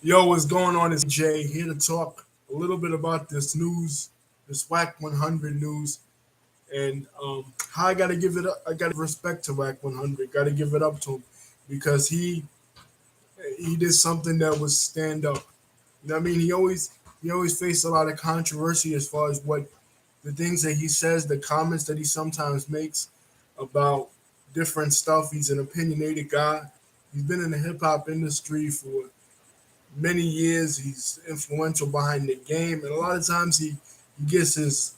Yo, what's going on? It's Jay here to talk a little bit about this news, this Wack 100 news, and how I got to give it up. I got to respect to Wack 100. Got to give it up to him because he did something that was stand up. You know what I mean? He always faced a lot of controversy as far as what the things that he says, the comments that he sometimes makes about different stuff. He's an opinionated guy. He's been in the hip hop industry for many years. He's influential behind the game, and a lot of times he gets his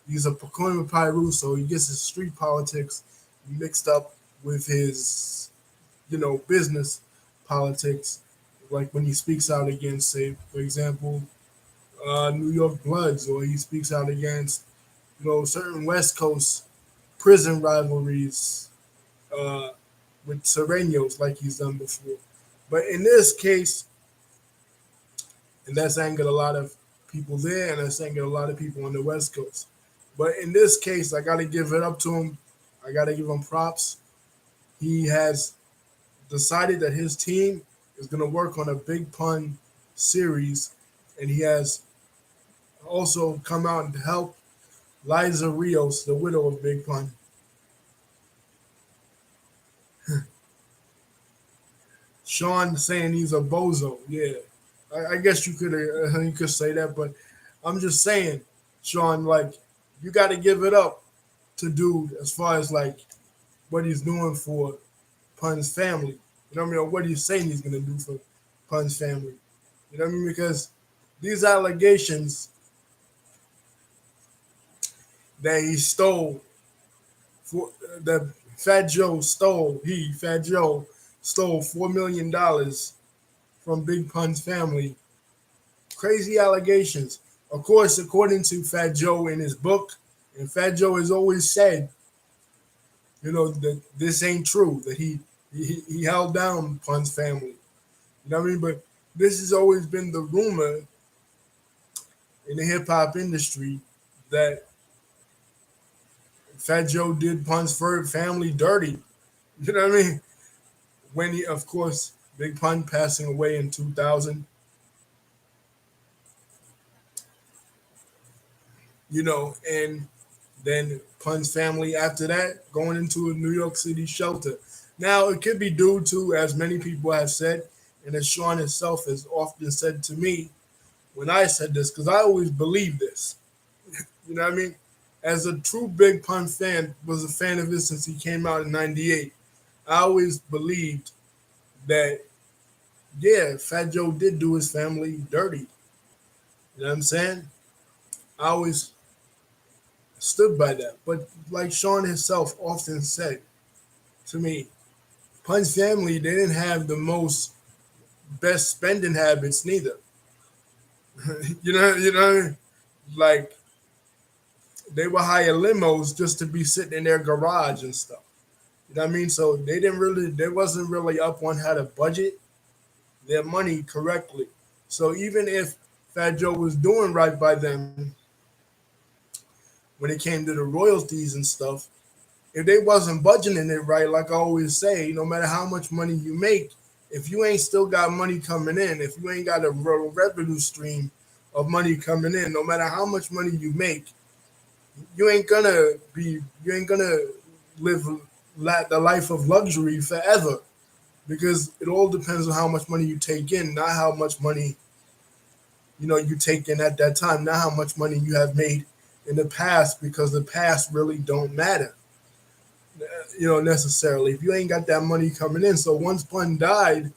he's a Pacoima Pyru, so he gets his street politics mixed up with his business politics. Like when he speaks out against, say, for example, New York Bloods, or he speaks out against certain West Coast prison rivalries uh, with Serenos, like he's done before. But in this case, and that's angered a lot of people there, and that's angered a lot of people on the West Coast. But in this case, I got to give it up to him. I got to give him props. He has decided that his team is going to work on a Big Pun series, and he has also come out and helped Liza Rios, the widow of Big Pun. Sean saying he's a bozo. Yeah, I guess you could say that, but I'm just saying, Sean, like you got to give it up to dude as far as like what he's doing for Pun's family. You know what I mean? Or what he's saying he's gonna do for Pun's family. You know what I mean? Because these allegations that he stole for that Fat Joe stole $4 million from Big Pun's family. Crazy allegations. Of course, according to Fat Joe in his book, and Fat Joe has always said, that this ain't true, that he held down Pun's family. You know what I mean? But this has always been the rumor in the hip hop industry that Fat Joe did Pun's family dirty. You know what I mean? When he, of course, Big Pun passing away in 2000, and then Pun's family after that going into a New York City shelter. Now, it could be due to, as many people have said, and as Sean himself has often said to me when I said this, because I always believed this. You know what I mean? As a true Big Pun fan, was a fan of his since he came out in '98. I always believed that, yeah, Fat Joe did do his family dirty. You know what I'm saying? I always stood by that. But like Sean himself often said to me, Pun's family, they didn't have the most best spending habits neither. Like they would hire limos just to be sitting in their garage and stuff. You know what I mean? So they wasn't really up on how to budget their money correctly. So even if Fat Joe was doing right by them when it came to the royalties and stuff, if they wasn't budgeting it right, like I always say, no matter how much money you make, if you ain't still got money coming in, if you ain't got a revenue stream of money coming in, no matter how much money you make, you ain't gonna live the life of luxury forever, because it all depends on how much money you take in, not how much money you take in at that time, not how much money you have made in the past, because the past really don't matter, necessarily if you ain't got that money coming in. So once Pun died,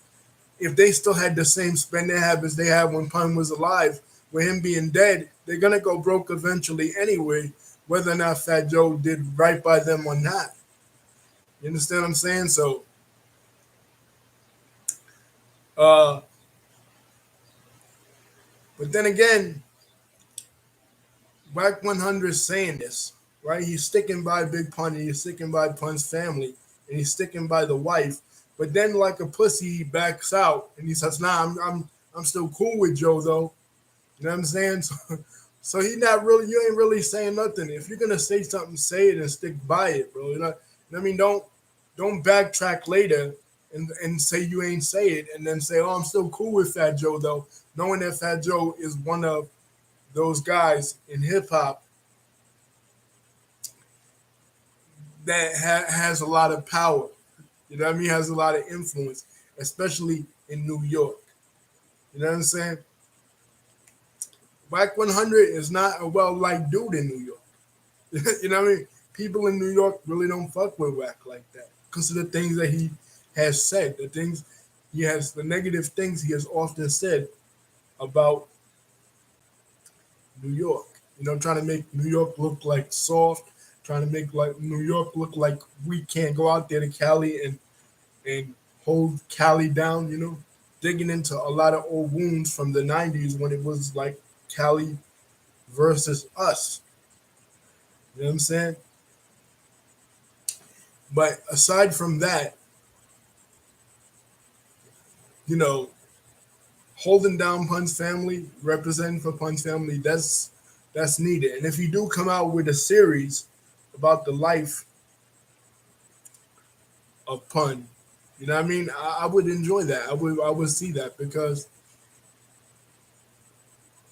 if they still had the same spending habits they had when Pun was alive, with him being dead, they're gonna go broke eventually anyway, whether or not Fat Joe did right by them or not. You understand what I'm saying? So, uh, but then again, Wack 100 is saying this, right? He's sticking by Big Pun, and he's sticking by Pun's family, and he's sticking by the wife. But then, like a pussy, he backs out and he says, "Nah, I'm still cool with Joe though." You know what I'm saying? So he not really, you ain't really saying nothing. If you're gonna say something, say it and stick by it, bro. You know what I mean? Don't backtrack later and say you ain't say it, and then say, "Oh, I'm still cool with Fat Joe," though, knowing that Fat Joe is one of those guys in hip hop that has a lot of power. You know what I mean? Has a lot of influence, especially in New York. You know what I'm saying? Wack 100 is not a well liked dude in New York. You know what I mean? People in New York really don't fuck with Wack like that because of the things that he has said, the negative things he has often said about New York. You know, trying to make New York look like soft, trying to make like New York look like we can't go out there to Cali and hold Cali down. You know, digging into a lot of old wounds from the '90s when it was like Cali versus us. You know what I'm saying? But aside from that, you know, holding down Pun's family, representing for Pun's family, that's needed. And if you do come out with a series about the life of Pun, you know what I mean? I would enjoy that. I would see that because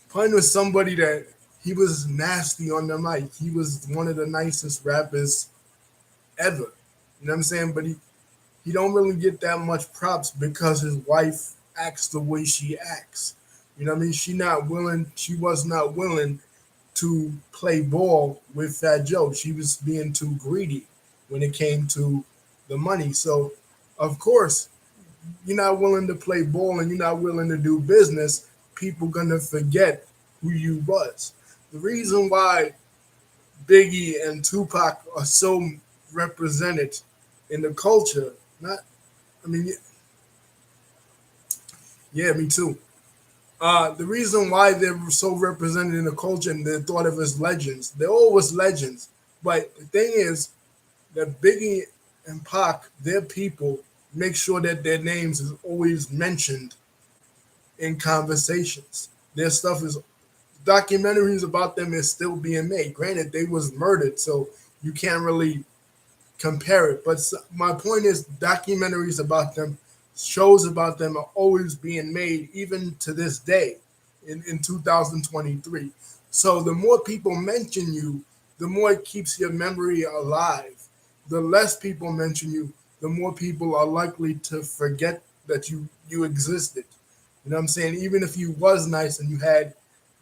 Pun was somebody that he was nasty on the mic. He was one of the nicest rappers ever. You know what I'm saying? But he don't really get that much props because his wife acts the way she acts. You know what I mean? She was not willing to play ball with Fat Joe. She was being too greedy when it came to the money. So of course, you're not willing to play ball and you're not willing to do business, people gonna forget who you was. The reason why Biggie and Tupac are so represented in the culture, not I mean, yeah, me too. The reason why they're so represented in the culture and they're thought of as legends, they're always legends. But the thing is that Biggie and Pac, their people, make sure that their names is always mentioned in conversations. Their stuff is documentaries about them is still being made. Granted, they was murdered, so you can't really compare it. But my point is, documentaries about them, shows about them are always being made, even to this day, in 2023. So the more people mention you, the more it keeps your memory alive. The less people mention you, the more people are likely to forget that you existed. You know what I'm saying? Even if you was nice and you had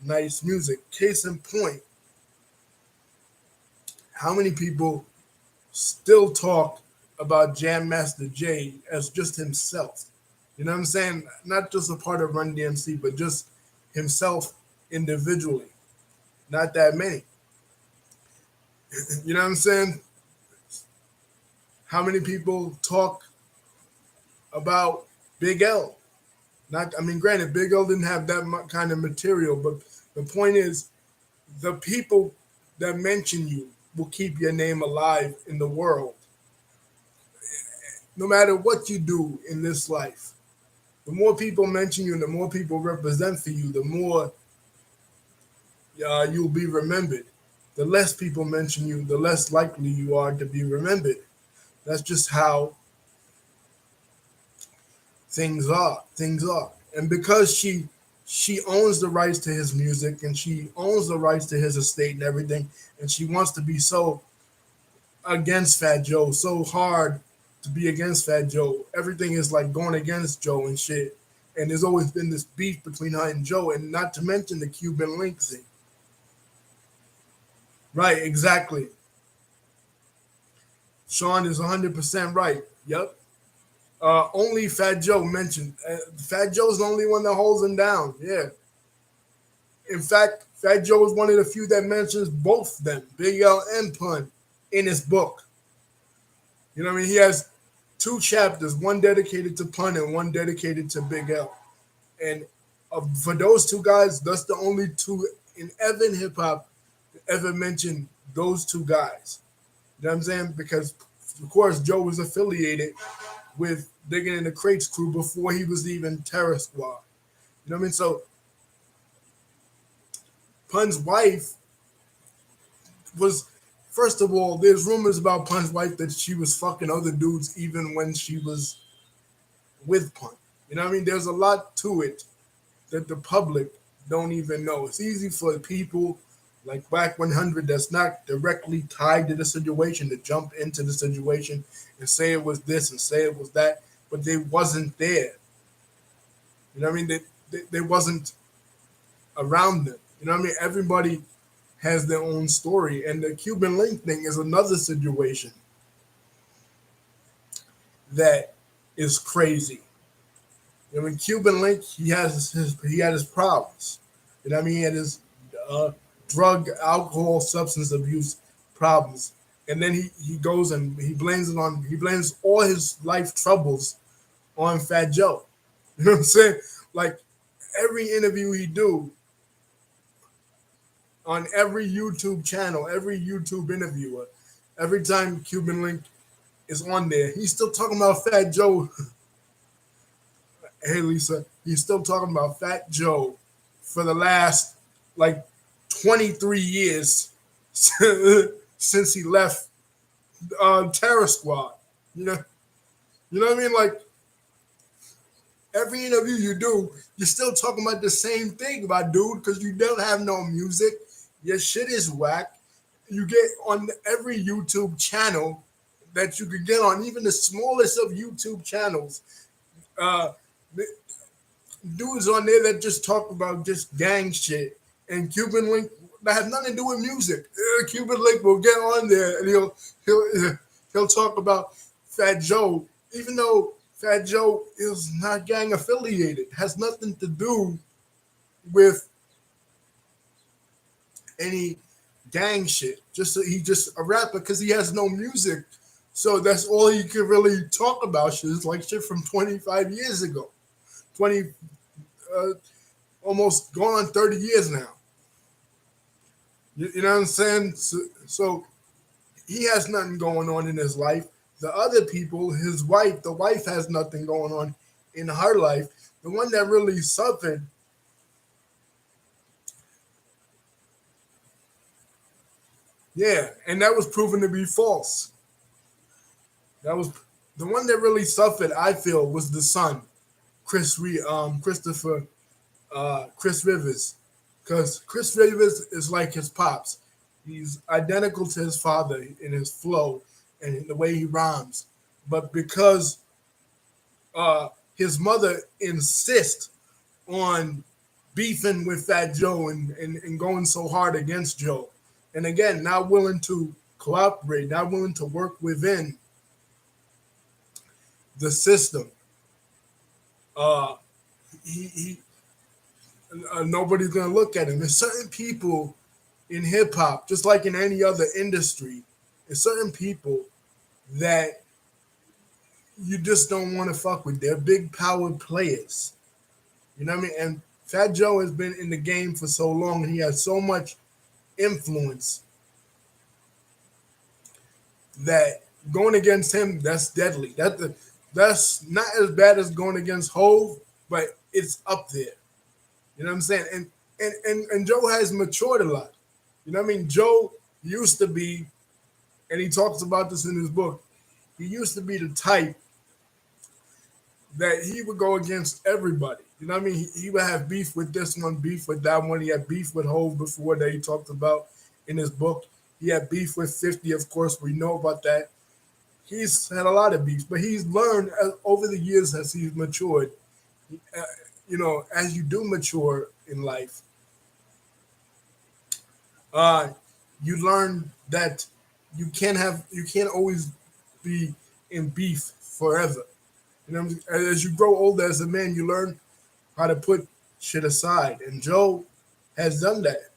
nice music. Case in point, how many people still talk about Jam Master Jay as just himself? You know what I'm saying? Not just a part of Run DMC, but just himself individually. Not that many. You know what I'm saying? How many people talk about Big L? Not, I mean, granted, Big L didn't have that kind of material, but the point is, the people that mention you will keep your name alive in the world, no matter what you do in this life. The more people mention you and the more people represent for you, the more you'll be remembered. The less people mention you, the less likely you are to be remembered. That's just how things are. Things are. And because she owns the rights to his music and she owns the rights to his estate and everything, and she wants to be so against Fat Joe, so hard to be against Fat Joe. Everything is like going against Joe and shit. And there's always been this beef between her and Joe, and not to mention the Cuban link thing. Right, exactly. Sean is 100% right. Yep. Only Fat Joe mentioned. Fat Joe's the only one that holds him down. Yeah. In fact, Fat Joe is one of the few that mentions both them, Big L and Pun, in his book. You know what I mean? He has two chapters, one dedicated to Pun and one dedicated to Big L. And for those two guys, that's the only two in ever in hip hop ever mentioned those two guys. You know what I'm saying? Because of course Joe was affiliated with Digging in the Crates crew before he was even Terror Squad. You know what I mean? So Pun's wife was, first of all, there's rumors about Pun's wife that she was fucking other dudes even when she was with Pun. You know what I mean? There's a lot to it that the public don't even know. It's easy for people like Black 100 that's not directly tied to the situation to jump into the situation and say it was this and say it was that, but they wasn't there. You know what I mean? They wasn't around them. You know what I mean? Everybody has their own story, and the Cuban Link thing is another situation that is crazy. You know, in Cuban Link, he had his problems. You know what I mean? He had his uh, drug, alcohol, substance abuse problems, and then he goes and he blames all his life troubles on Fat Joe. You know what I'm saying? Like every interview he do on every YouTube channel, every YouTube interviewer, every time Cuban Link is on there, he's still talking about Fat Joe. Hey Lisa, he's still talking about Fat Joe for the last like 23 years since he left Terror Squad. You know, you know what I mean? Like every interview you do, you're still talking about the same thing, my dude, because you don't have no music. Your shit is whack. You get on every YouTube channel that you could get on, even the smallest of YouTube channels. Uh, Dudes on there that just talk about just gang shit, and Cuban Link that has nothing to do with music. Cuban Link will get on there and he'll talk about Fat Joe, even though Fat Joe is not gang affiliated, has nothing to do with any gang shit. Just he just a rapper because he has no music, so that's all he could really talk about. Shit is like shit from 25 years ago, 20 uh, almost going on 30 years now. You know what I'm saying? So he has nothing going on in his life. The other people, his wife, the wife has nothing going on in her life. The one that really suffered, yeah, and that was proven to be false. That was the one that really suffered. I feel was the son, Christopher, Chris Rivers, because Chris Rivers is like his pops. He's identical to his father in his flow and in the way he rhymes. But because his mother insists on beefing with Fat Joe and going so hard against Joe, and again, not willing to cooperate, not willing to work within the system. Uh, he nobody's gonna look at him. There's certain people in hip hop, just like in any other industry, there's certain people that you just don't want to fuck with. They're big power players. You know what I mean? And Fat Joe has been in the game for so long, and he has so much influence that going against him, that's deadly. That's not as bad as going against Hove, but it's up there. You know what I'm saying? And Joe has matured a lot. You know what I mean? Joe used to be, and he talks about this in his book. He used to be the type that he would go against everybody. You know what I mean? He would have beef with this one, beef with that one. He had beef with Hove before that he talked about in his book. He had beef with 50, of course. We know about that. He's had a lot of beefs, but he's learned over the years as he's matured. Uh, you know, as you do mature in life, uh, you learn that you can't always be in beef forever. You know, as you grow older as a man, you learn how to put shit aside. And Joe has done that.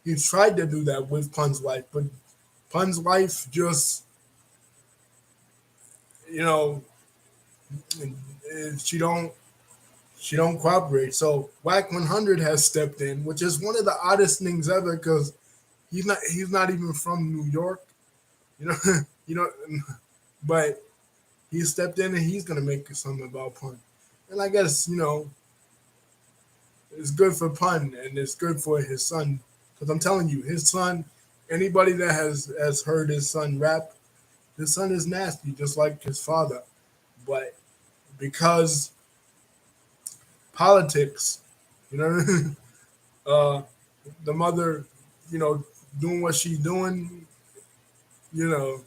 He tried to do that with Pun's wife, but Pun's wife just, you know, she don't she don't cooperate. So Wack 100 has stepped in, which is one of the oddest things ever because he's not even from New York, you know, you know, but he stepped in and he's gonna make something about Pun. And I guess it's good for Pun and it's good for his son because I'm telling you, his son. Anybody that has heard his son rap, his son is nasty, just like his father. But because politics, you know, uh, the mother, you know, doing what she's doing, you know,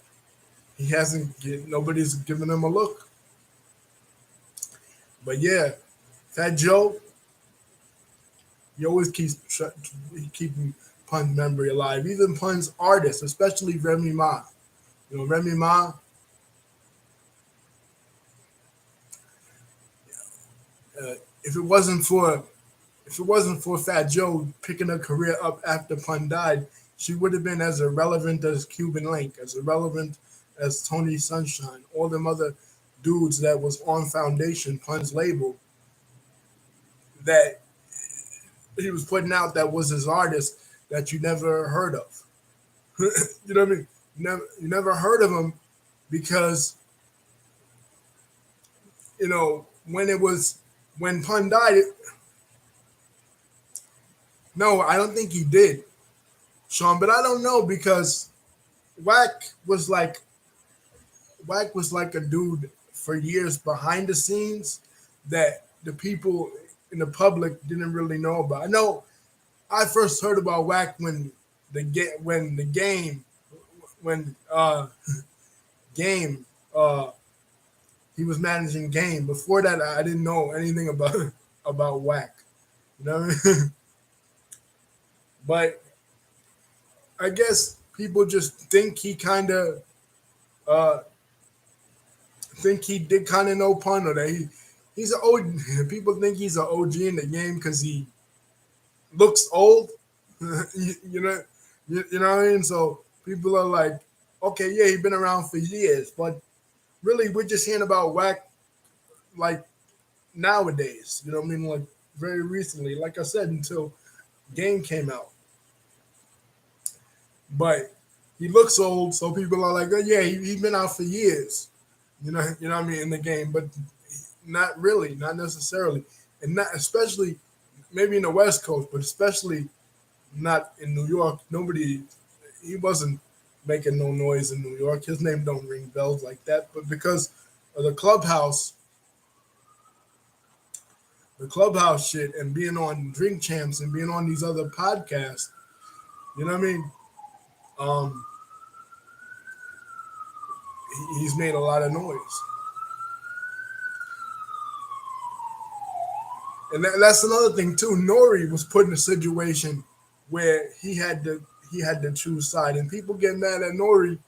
he hasn't get nobody's giving him a look. But yeah, Fat Joe, he always keeping Pun's memory alive. Even Pun's artists, especially Remy Ma. You know, Remy Ma, uh, if it wasn't for Fat Joe picking her career up after Pun died, she would have been as irrelevant as Cuban Link, as irrelevant as Tony Sunshine, all them other dudes that was on Foundation, Pun's label, that he was putting out that was his artist that you never heard of. You know what I mean? You never heard of him because, you know, when Pun died, no, I don't think he did, Sean, but I don't know because Wack was like Wack was like a dude for years behind the scenes that the people in the public didn't really know about. I know I first heard about Wack when the game when game he was managing game. Before that, I didn't know anything about about Wack. You know what I mean? But I guess people just uh think he did kind of know Pun or that he's an old. People think he's an OG in the game because he looks old. You know, you know what I mean. So people are like, okay, yeah, he's been around for years, but really, we're just hearing about Wack like nowadays. You know what I mean? Like very recently, like I said, until Game came out. But he looks old, so people are like, oh, yeah, he's been out for years. You know what I mean in the game, but not really, not necessarily, and not especially maybe in the West Coast, but especially not in New York. Nobody, he wasn't making no noise in New York. His name don't ring bells like that. But because of the clubhouse shit, and being on Drink Champs and being on these other podcasts, you know what I mean? Um, he's made a lot of noise, and that's another thing too. Nori was put in a situation where he had to choose side, and people get mad at Nori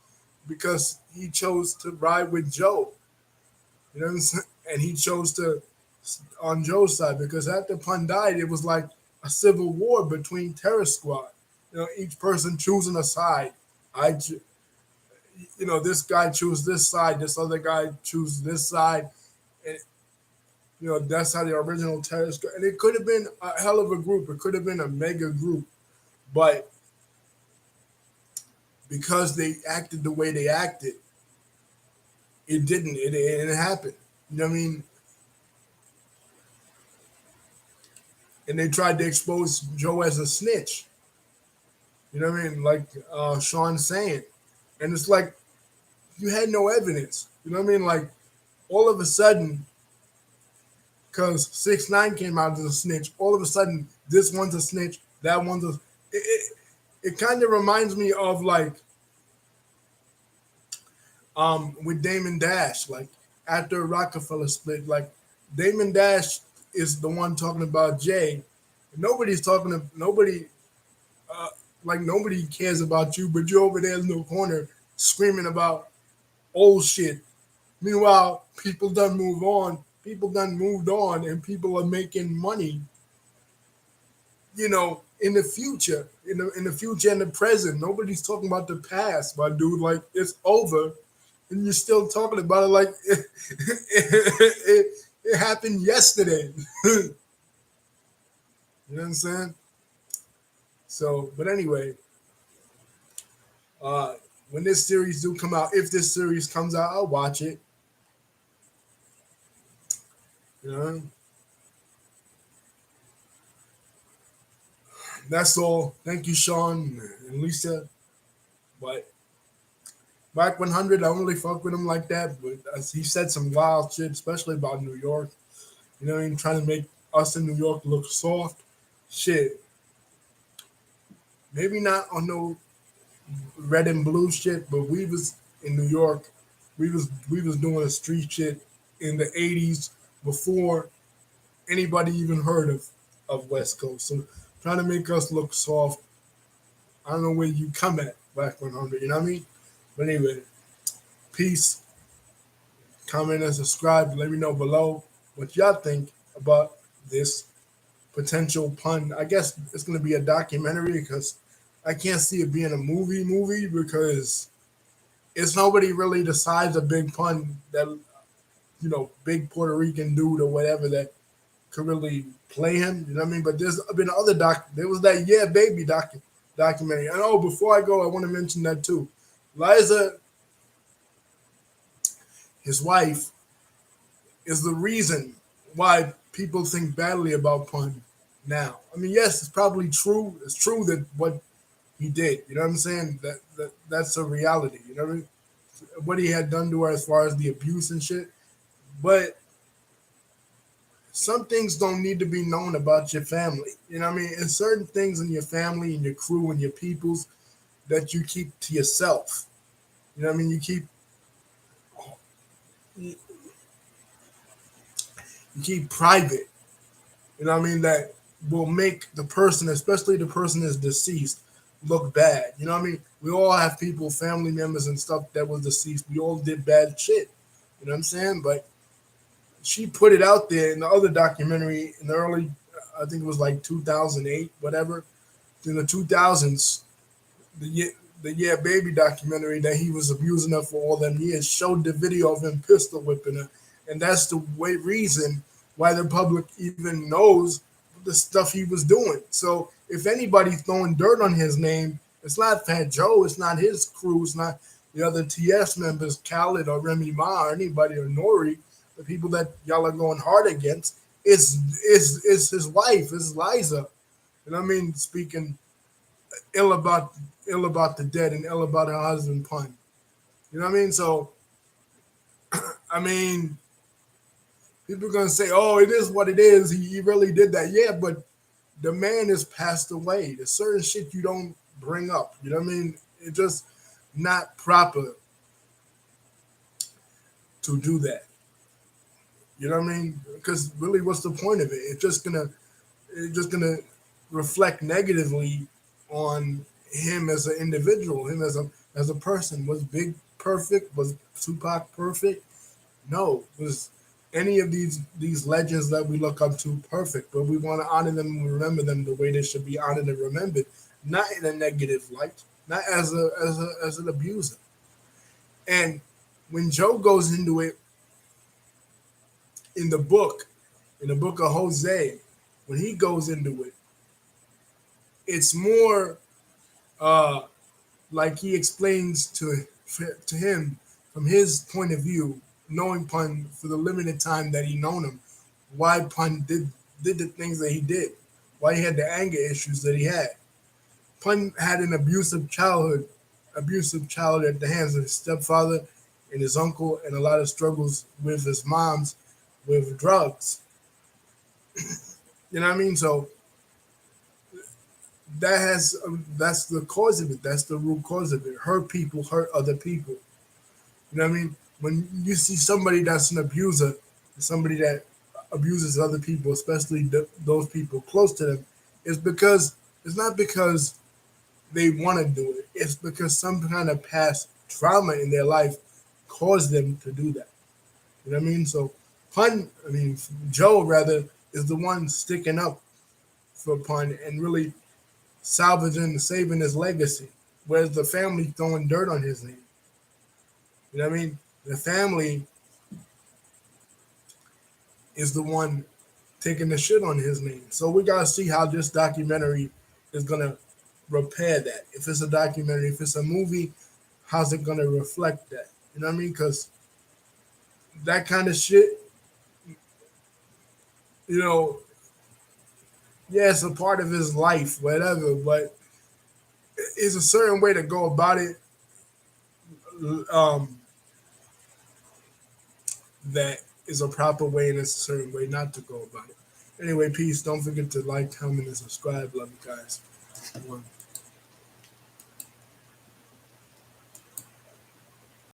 because he chose to ride with Joe. You know what I'm saying? And he chose to on Joe's side because after Pun died, it was like a civil war between Terror Squad. You know, each person choosing a side. I, you know, this guy choose this side, this other guy choose this side, and you know that's how the original Terror Squad. And it could have been a hell of a group. It could have been a mega group, but because they acted the way they acted, it didn't. It didn't happen. You know what I mean? And they tried to expose Joe as a snitch. You know what I mean? Like Sean saying. And it's like you had no evidence. You know what I mean? Like all of a sudden, because 6ix9ine came out as a snitch, all of a sudden this one's a snitch, that one's a it kind of reminds me of like with Damon Dash, like after Rockefeller split, like Damon Dash is the one talking about Jay. Nobody's talking to nobody uh, like nobody cares about you, but you're over there in the corner screaming about old shit. Meanwhile, people done move on. People done moved on, and people are making money. You know, in the future, in the future and the present. Nobody's talking about the past, my dude. Like it's over, and you're still talking about it like it happened yesterday. You know what I'm saying? So, but anyway, uh, when this series do come out, if this series comes out, I'll watch it. You know, that's all. Thank you, Sean and Lisa. But Wack 100, I don't really fuck with him like that, but he said some wild shit, especially about New York. You know what I mean? Trying to make us in New York look soft. Shit, maybe not on no red and blue shit, but we was in New York. We was doing a street shit in the '80s before anybody even heard of West Coast. So trying to make us look soft. I don't know where you come at, Black 100. You know what I mean? But anyway, peace. Comment and subscribe. Let me know below what y'all think about this potential pun. I guess it's gonna be a documentary because I can't see it being a movie because it's nobody really the size of Big Pun that big Puerto Rican dude or whatever that could really play him. You know what I mean? But there's been other there was that Yeah Baby documentary. And oh, before I go, I want to mention that too. Liza, his wife, is the reason why people think badly about Pun now. I mean, yes, it's probably true. It's true that what he did. You know what I'm saying? That's a reality. You know what I mean? What he had done to her as far as the abuse and shit. But some things don't need to be known about your family. You know what I mean? And certain things in your family and your crew and your peoples that you keep to yourself. You know what I mean? You keep private. You know what I mean? That will make the person, especially the person that's deceased, look bad. You know what I mean? We all have people, family members and stuff that was deceased. We all did bad shit. You know what I'm saying? But she put it out there in the other documentary in the early, I think it was like 2008, whatever. In the 2000s, the Yeah Baby documentary that he was abusing her for all them years showed the video of him pistol whipping her, and that's the reason why the public even knows the stuff he was doing. So if anybody's throwing dirt on his name, it's not Fat Joe, it's not his crew, it's not the other TS members, Khaled or Remy Ma or anybody or Nori, the people that y'all are going hard against. It's his wife, it's Liza. And I mean, speaking ill about ill about the dead and ill about her husband Pun. You know what I mean? So I mean, people are gonna say, "Oh, it is what it is. He really did that." Yeah, but the man has passed away. There's certain shit you don't bring up. You know what I mean? It's just not proper to do that. You know what I mean? Because really, what's the point of it? It's just gonna reflect negatively on him as an individual, him as a person. Was Big perfect? Was Tupac perfect? No. Was any of these legends that we look up to perfect? But we want to honor them and remember them the way they should be honored and remembered, not in a negative light, not as an abuser. And when Joe goes into it in the book, in the book of Jose, when he goes into it, it's more uh, like he explains to him from his point of view, knowing Pun for the limited time that he known him, why Pun did the things that he did, why he had the anger issues that he had. Pun had an abusive childhood at the hands of his stepfather and his uncle, and a lot of struggles with his mom's with drugs. You know what I mean? So that's the cause of it. That's the root cause of it. Hurt people hurt other people. You know what I mean? When you see somebody that's an abuser, somebody that abuses other people, especially those people close to them, it's because it's not because they want to do it. It's because some kind of past trauma in their life caused them to do that. You know what I mean? So Joe rather is the one sticking up for Pun and really salvaging, saving his legacy, whereas the family throwing dirt on his name. You know what I mean? The family is the one taking the shit on his name. So we gotta see how this documentary is gonna repair that. If it's a documentary, if it's a movie, how's it gonna reflect that? You know what I mean? Because that kind of shit, you know, yeah, it's a part of his life, whatever, but it's a certain way to go about it um, that is a proper way and it's a certain way not to go about it. Anyway, peace. Don't forget to like, comment, and subscribe. Love you guys. One.